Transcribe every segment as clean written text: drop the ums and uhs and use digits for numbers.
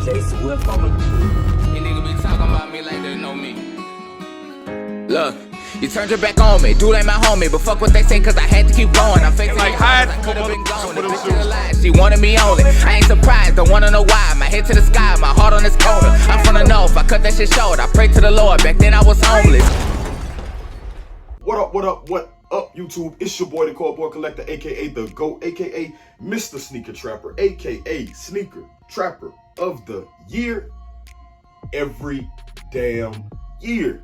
Jason Whip on them. You niggas be talking about me like they know me. Look, you turned your back on me. Dude ain't my homie, but fuck what they say, cause I had to keep going. I'm facing like it, hide I from could've been mother- gone. with The them bitch shoes. still alive. She wanted me only. I ain't surprised, don't wanna know why. My head to the sky, my heart on this corner. I'm from the north, I cut that shit short. I prayed to the Lord, back then I was homeless. What up, what up, what up, YouTube? It's your boy, the Cardboard Collector, aka The GOAT, aka Mr. Sneaker Trapper, aka Sneaker Trapper of the Year, every damn year.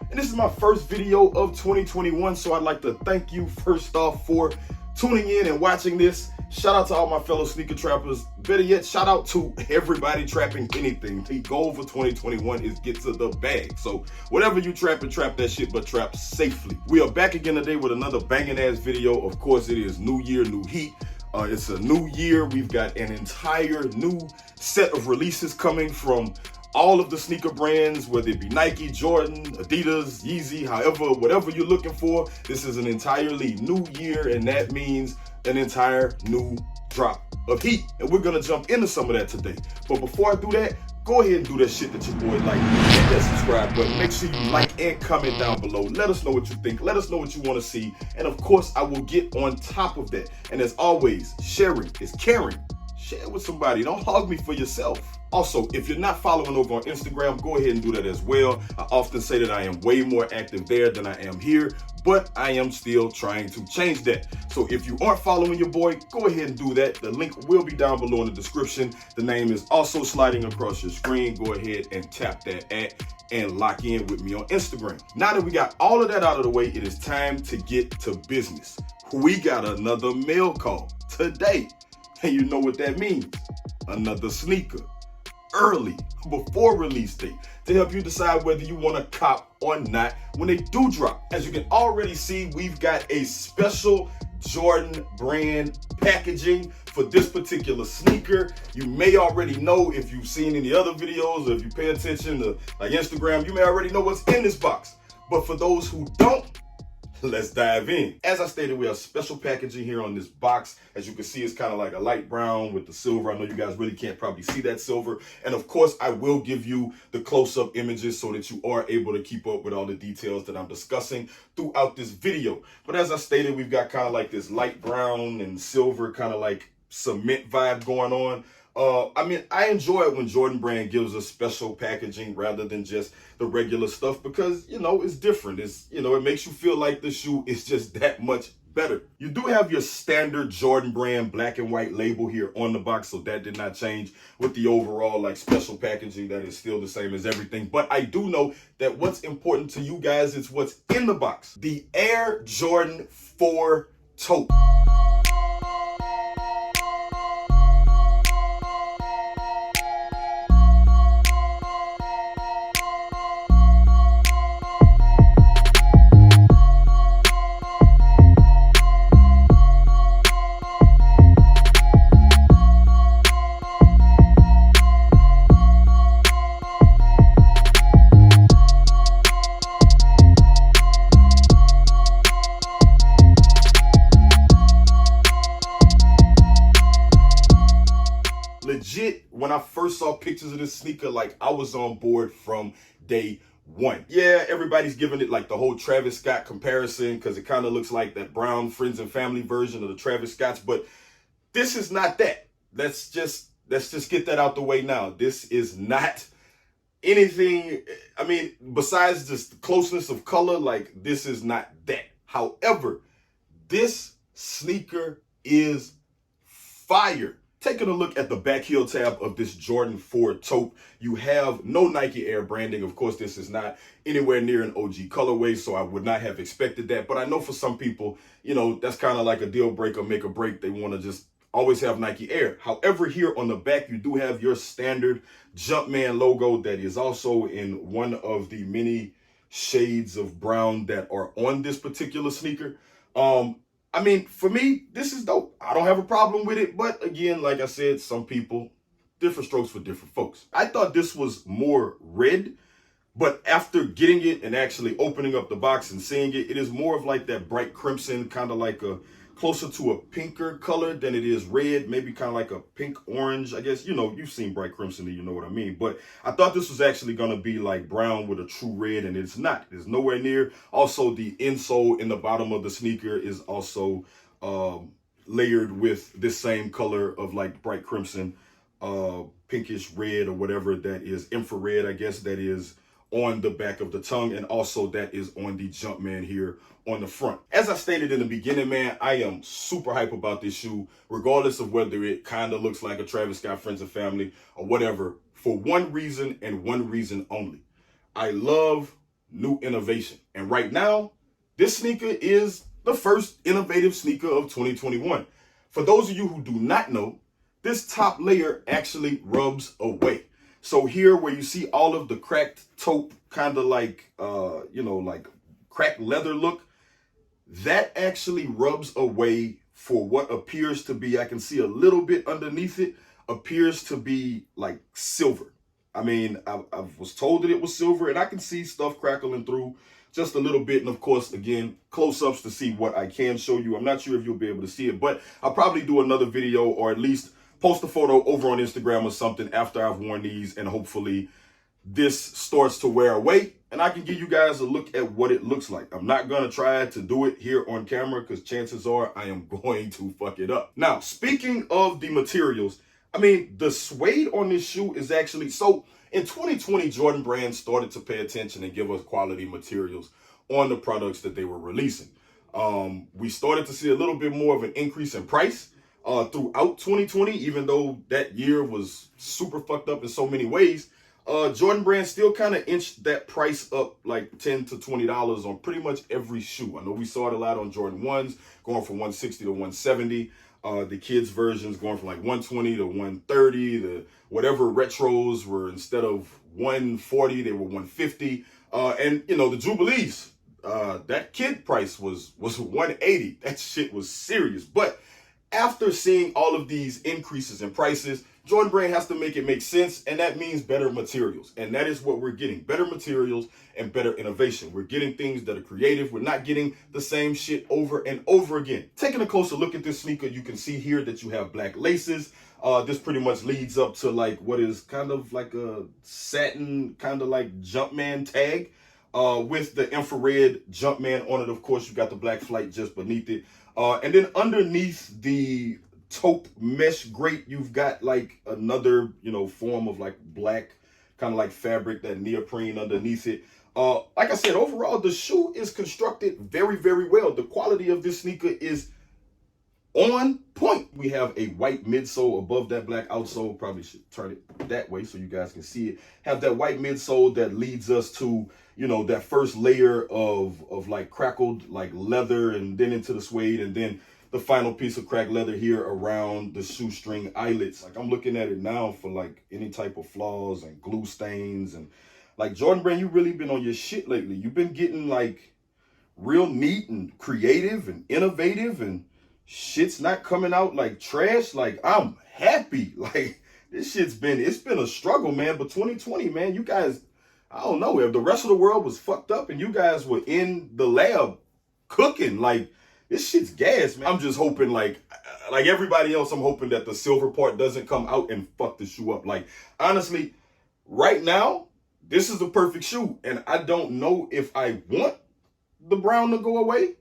And this is my first video of 2021, so I'd like to thank you first off for tuning in and watching this. Shout out to all my fellow sneaker trappers. Better yet, shout out to everybody trapping anything. The goal for 2021 is get to the bag. So whatever you trapping, trap that shit, but trap safely. We are back again today with another banging ass video. Of course, it is New Year, New Heat. It's a new year. We've got an entire new set of releases coming from all of the sneaker brands, whether it be Nike, Jordan, Adidas, Yeezy, however, whatever you're looking for. This is an entirely new year, and that means an entire new drop of heat. And we're gonna jump into some of that today. But before I do that, go ahead and do that shit that your boy like. Hit that subscribe button. Make sure you like and comment down below. Let us know what you think. Let us know what you want to see. And of course, I will get on top of that. And as always, sharing is caring. Share with somebody. Don't hog me for yourself. Also, if you're not following over on Instagram, go ahead and do that as well. I often say that I am way more active there than I am here, but I am still trying to change that. So if you aren't following your boy, go ahead and do that. The link will be down below in the description. The name is also sliding across your screen. Go ahead and tap that at and lock in with me on Instagram. Now that we got all of that out of the way, it is time to get to business. We got another mail call today. And you know what that means. Another sneaker. Early, before release date, to help you decide whether you want to cop or not when they do drop. As you can already see, we've got a special Jordan brand packaging for this particular sneaker. You may already know if you've seen any other videos or if you pay attention to like Instagram, you may already know what's in this box. But for those who don't, let's dive in. As I stated, we have special packaging here on this box. As you can see, it's kind of like a light brown with the silver. I know you guys really can't probably see that silver. And of course, I will give you the close-up images so that you are able to keep up with all the details that I'm discussing throughout this video. But as I stated, we've got kind of like this light brown and silver kind of like cement vibe going on. I mean, I enjoy it when Jordan Brand gives us special packaging rather than just the regular stuff because, you know, it's different. It's, you know, it makes you feel like the shoe is just that much better. You do have your standard Jordan Brand black and white label here on the box, so that did not change with the overall like special packaging. That is still the same as everything. But I do know that what's important to you guys is what's in the box. The Air Jordan 4 Taupe. Legit, when I first saw pictures of this sneaker, like I was on board from day one. Yeah, everybody's giving it like the whole Travis Scott comparison because it kind of looks like that brown Friends and Family version of the Travis Scotts, but this is not that. Let's just get that out the way now. This is not anything, I mean, besides just the closeness of color, like this is not that. However, this sneaker is fire. Taking a look at the back heel tab of this Jordan 4 Taupe, you have no Nike Air branding. Of course, this is not anywhere near an OG colorway, so I would not have expected that. But I know for some people, you know, that's kind of like a deal breaker, make or break. They want to just always have Nike Air. However, here on the back, you do have your standard Jumpman logo that is also in one of the many shades of brown that are on this particular sneaker. I mean, for me, this is dope. I don't have a problem with it. But again, like I said, some people, different strokes for different folks. I thought this was more red, but after getting it and actually opening up the box and seeing it, it is more of like that bright crimson, kind of like a closer to a pinker color than it is red, maybe kind of like a pink orange. I guess, you know, you've seen bright crimson, you know what I mean. But I thought this was actually going to be like brown with a true red, and it's not. It's nowhere near. Also, the insole in the bottom of the sneaker is also layered with this same color of like bright crimson, pinkish red or whatever that is, infrared, I guess, that is on the back of the tongue, and also that is on the Jumpman here on the front. As I stated in the beginning, man, I am super hype about this shoe, regardless of whether it kind of looks like a Travis Scott Friends and Family or whatever, for one reason and one reason only. I love new innovation. And right now, this sneaker is the first innovative sneaker of 2021. For those of you who do not know, this top layer actually rubs away. So here where you see all of the cracked taupe, kind of like, you know, like cracked leather look, that actually rubs away for what appears to be, I can see a little bit underneath it, appears to be like silver. I mean, I was told that it was silver, and I can see stuff crackling through just a little bit. And of course, again, close-ups to see what I can show you. I'm not sure if you'll be able to see it, but I'll probably do another video, or at least post a photo over on Instagram or something after I've worn these, and hopefully this starts to wear away and I can give you guys a look at what it looks like. I'm not going to try to do it here on camera because chances are I am going to fuck it up. Now, speaking of the materials, I mean, the suede on this shoe is actually, so in 2020, Jordan Brand started to pay attention and give us quality materials on the products that they were releasing. We started to see a little bit more of an increase in price throughout 2020, even though that year was super fucked up in so many ways. Jordan Brand still kind of inched that price up like $10 to $20 on pretty much every shoe. I know we saw it a lot on Jordan 1s, going from 160 to 170. The kids versions going from like 120 to 130. The whatever retros were, instead of 140, they were 150. And you know, the Jubilees, that kid price was 180. That shit was serious. But after seeing all of these increases in prices, Jordan Brand has to make it make sense, and that means better materials. And that is what we're getting, better materials and better innovation. We're getting things that are creative. We're not getting the same shit over and over again. Taking a closer look at this sneaker, you can see here that you have black laces. This pretty much leads up to like what is kind of like a satin, kind of like Jumpman tag with the infrared Jumpman on it. Of course, you got the black flight just beneath it. And then underneath the taupe mesh grate, you've got like another, you know, form of like black, kind of like fabric, that neoprene underneath it. Like I said, overall, the shoe is constructed very, very well. The quality of this sneaker is on point. We have a white midsole above that black outsole. Probably should turn it that way so you guys can see it. Have that white midsole that leads us to, you know, that first layer of like crackled like leather, and then into the suede, and then the final piece of cracked leather here around the shoestring eyelets. Like, I'm looking at it now for like any type of flaws and glue stains, and like, Jordan Brand, you really been on your shit lately. You've been getting like real neat and creative and innovative, and shit's not coming out like trash. Like, I'm happy. Like, this shit's been, it's been a struggle, man. But 2020, man, you guys, I don't know, if the rest of the world was fucked up and you guys were in the lab cooking, like, this shit's gas, man. I'm just hoping, like everybody else, I'm hoping that the silver part doesn't come out and fuck the shoe up. Like, honestly, right now, this is the perfect shoe. And I don't know if I want the brown to go away,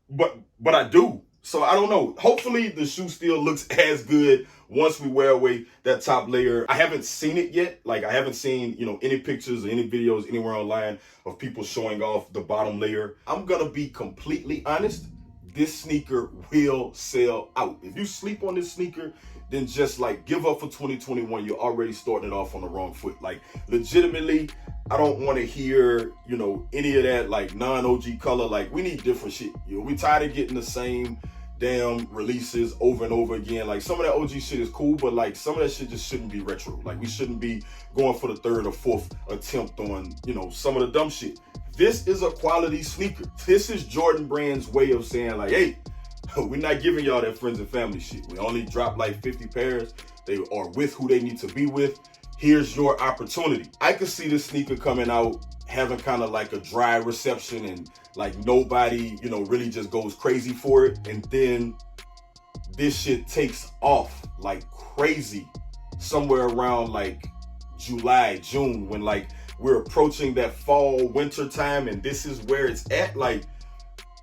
but I do. So I don't know. Hopefully the shoe still looks as good once we wear away that top layer. I haven't seen it yet. Like, I haven't seen, you know, any pictures or any videos anywhere online of people showing off the bottom layer. I'm gonna be completely honest. This sneaker will sell out. If you sleep on this sneaker, then just like give up for 2021. You're already starting it off on the wrong foot. Like, legitimately, I don't want to hear, you know, any of that like non-OG color. Like, we need different shit. You know, we tired of getting the same damn releases over and over again. Like, some of that OG shit is cool, but like some of that shit just shouldn't be retro. Like, we shouldn't be going for the third or fourth attempt on, you know, some of the dumb shit. This is a quality sneaker. This is Jordan Brand's way of saying like, hey, we're not giving y'all that friends and family shit. We only drop like 50 pairs. They are with who they need to be with. Here's your opportunity. I could see this sneaker coming out having kind of like a dry reception and like nobody, you know, really just goes crazy for it. And then this shit takes off like crazy somewhere around like July, June, when like we're approaching that fall, winter time, and this is where it's at. Like,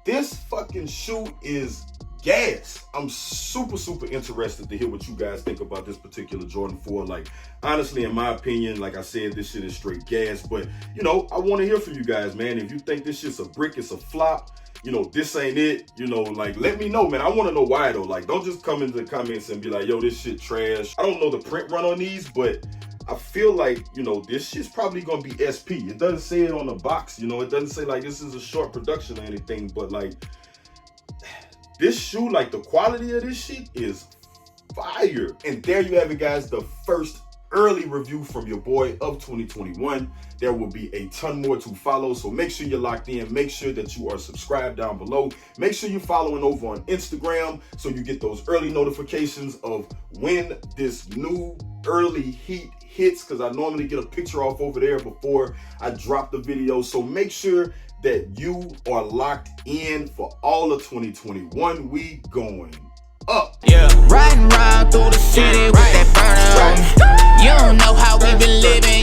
this fucking shoe is gas. I'm super interested to hear what you guys think about this particular Jordan 4. Like, honestly, in my opinion, like I said, this shit is straight gas. But, you know, I want to hear from you guys, man. If you think this shit's a brick, it's a flop, you know, this ain't it, you know, like, let me know, man. I want to know why, though. Like, don't just come into the comments and be like, yo, this shit trash. I don't know the print run on these, but I feel like, you know, this shit's probably gonna be SP. It doesn't say it on the box, you know, it doesn't say like this is a short production or anything, but like, this shoe, like the quality of this shit is fire. And there you have it, guys, the first early review from your boy of 2021. There will be a ton more to follow, so make sure you're locked in. Make sure that you are subscribed down below. Make sure you're following over on Instagram so you get those early notifications of when this new early heat hits, because I normally get a picture off over there before I drop the video. So make sure that you are locked in for all of 2021. We going up. Yeah, riding around through the city with that burner on me. You don't know how we been living.